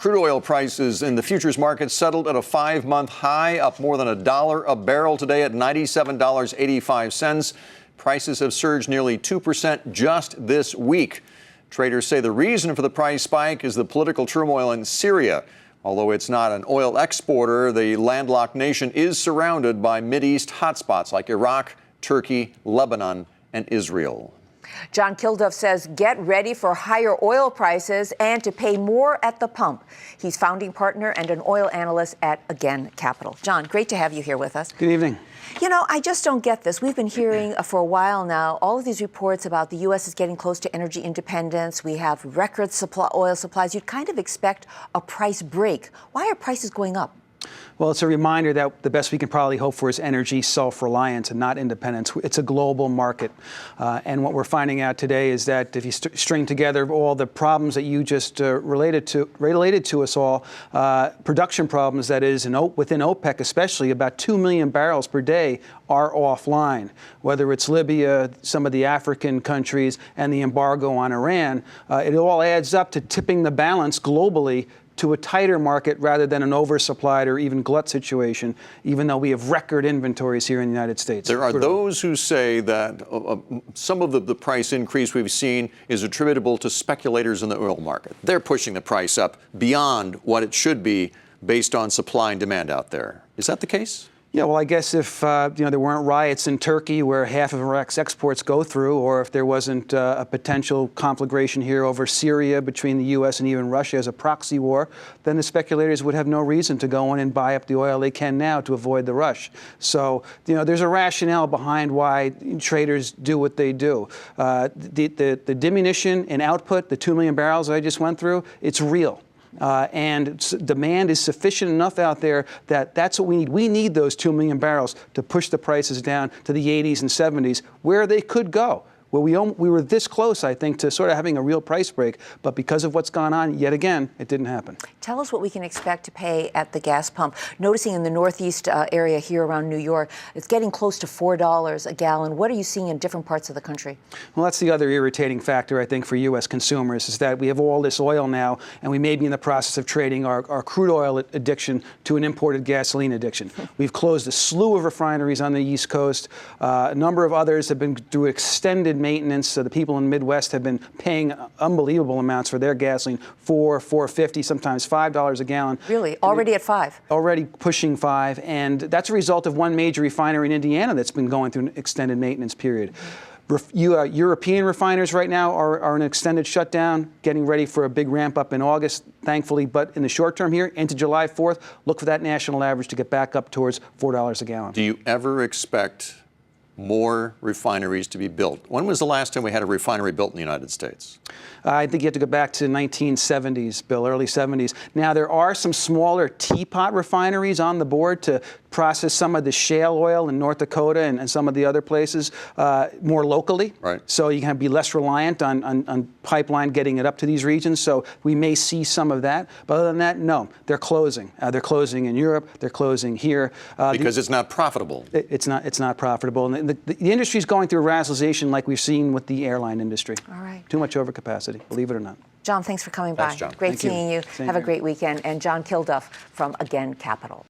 Crude oil prices in the futures market settled at a 5-month high, up more than $1 a barrel today at $97.85. Prices have surged nearly 2% just this week. Traders say the reason for the price spike is the political turmoil in Syria. Although it's not an oil exporter, the landlocked nation is surrounded by Mideast hotspots like Iraq, Turkey, Lebanon, and Israel. John Kilduff says get ready for higher oil prices and to pay more at the pump. He's founding partner and an oil analyst at Again Capital. John, great to have you here with us. Good evening. You know, I just don't get this. We've been hearing for a while now all of these reports about the U.S. is getting close to energy independence. We have record oil supplies. You'd kind of expect a price break. Why are prices going up? Well, it's a reminder that the best we can probably hope for is energy self-reliance and not independence. It's a global market. And what we're finding out today is that if you string together all the problems that you just related to us all, production problems, that is, within OPEC especially, about 2 million barrels per day are offline. Whether it's Libya, some of the African countries, and the embargo on Iran, it all adds up to tipping the balance globally to a tighter market rather than an oversupplied or even glut situation, even though we have record inventories here in the United States. There are those who say that some of the price increase we've seen is attributable to speculators in the oil market. They're pushing the price up beyond what it should be based on supply and demand out there. Is that the case? Yeah, well, I guess if there weren't riots in Turkey where half of Iraq's exports go through, or if there wasn't a potential conflagration here over Syria between the U.S. and even Russia as a proxy war, then the speculators would have no reason to go in and buy up the oil they can now to avoid the rush. So, there's a rationale behind why traders do what they do. The diminution in output, the 2 million barrels that I just went through, it's real. And demand is sufficient enough out there that that's what we need. We need those 2 million barrels to push the prices down to the 80s and 70s, where they could go. Well, we were this close, I think, to sort of having a real price break, but because of what's gone on, yet again, it didn't happen. Tell us what we can expect to pay at the gas pump. Noticing in the northeast area here around New York, it's getting close to $4 a gallon. What are you seeing in different parts of the country? Well, that's the other irritating factor, I think, for U.S. consumers, is that we have all this oil now, and we may be in the process of trading our crude oil addiction to an imported gasoline addiction. We've closed a slew of refineries on the East Coast. A number of others have been through extended maintenance. So the people in the Midwest have been paying unbelievable amounts for their gasoline, $4.50, sometimes $5 a gallon. Really? Already at $5? Already pushing $5. And that's a result of one major refinery in Indiana that's been going through an extended maintenance period. European refiners right now are in an extended shutdown, getting ready for a big ramp up in August, thankfully. But in the short term here, into July 4th, look for that national average to get back up towards $4 a gallon. Do you ever expect more refineries to be built? When was the last time we had a refinery built in the United States? I think you have to go back to 1970s, Bill, early 70s. Now, there are some smaller teapot refineries on the board to process some of the shale oil in North Dakota and some of the other places more locally. Right. So you can be less reliant on pipeline getting it up to these regions. So we may see some of that. But other than that, no, they're closing. They're closing in Europe. They're closing here. Because it's not profitable. It's not profitable. And the industry is going through a rationalization like we've seen with the airline industry. All right. Too much overcapacity, believe it or not. John, thanks for coming by. Thanks, John. Great seeing you. Have a great weekend. And John Kilduff from Again Capital.